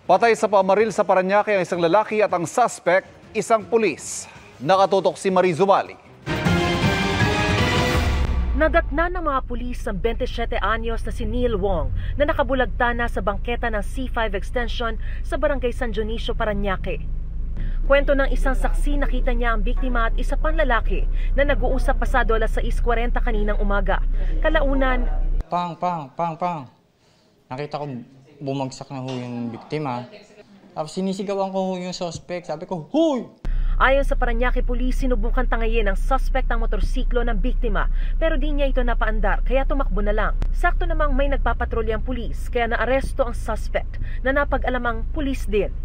Patay sa pamaril sa Parañaque ang isang lalaki at ang suspect, isang pulis. Nakatutok si Marie Zumali. Nadatna ng mga pulis ang 27 anyos na si Neil Wong na nakabulagta na sa bangketa ng C5 Extension sa Barangay San Dionisio, Parañaque. Kwento ng isang saksi, nakita niya ang biktima at isa pang lalaki na nag-uusap pasado alas 6:40 kaninang umaga. Kalaunan, Pang. Nakita ko bumagsak na ho yung biktima. Tapos sinisigawan ko ho yung suspect. Sabi ko, "Hoy!" ayon sa Parañaque Police, sinubukan tangayin ng suspect ang motorsiklo ng biktima pero di niya ito napaandar kaya tumakbo na lang. Sakto namang may nagpapatrolyang pulis kaya naaresto ang suspect na napag-alamang pulis din.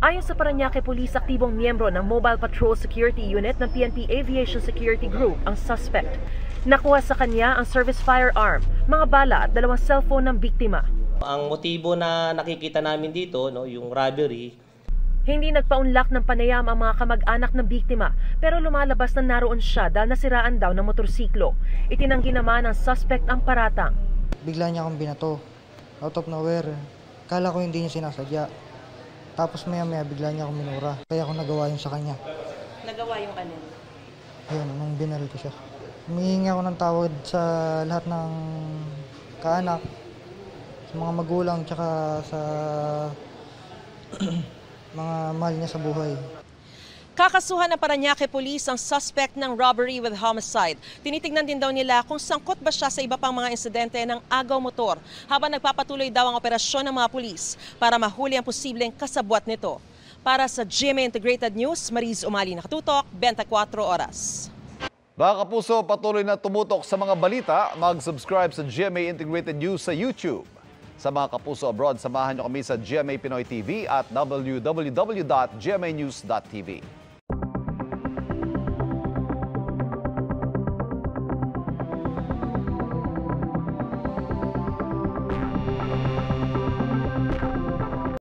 Ayon sa Parañaque Police, aktibong miyembro ng Mobile Patrol Security Unit ng PNP Aviation Security Group ang suspect. Nakuha sa kanya ang service firearm, mga bala at 2 cellphone ng biktima. Ang motibo na nakikita namin dito, yung robbery. Hindi nagpaunlak ng panayam ang mga kamag-anak ng biktima pero lumalabas na naroon siya dahil nasiraan daw ng motorsiklo. Itinanggi naman ng suspect ang paratang. Bigla niya akong binato, out of nowhere. Kala ko hindi niya sinasadya. Tapos maya-maya bigla niya akong minura. Kaya ako nagawa yun sa kanya. Nagawa yung ano? Ayun, nung binaril ko siya. Humihingi ako ng tawad sa lahat ng kaanak, sa mga magulang, tsaka sa mga mahal niya sa buhay. Kakasuhan ng Parañaque Police ang suspect ng robbery with homicide. Tinitingnan din daw nila kung sangkot ba siya sa iba pang mga insidente ng agaw motor habang nagpapatuloy daw ang operasyon ng mga pulis para mahuli ang posibleng kasabwat nito. Para sa GMA Integrated News, Mariz Umali, nakatutok, 24 oras. Mga kapuso, patuloy na tumutok sa mga balita. Mag-subscribe sa GMA Integrated News sa YouTube. Sa mga kapuso abroad, samahan niyo kami sa GMA Pinoy TV at www.gmanews.tv.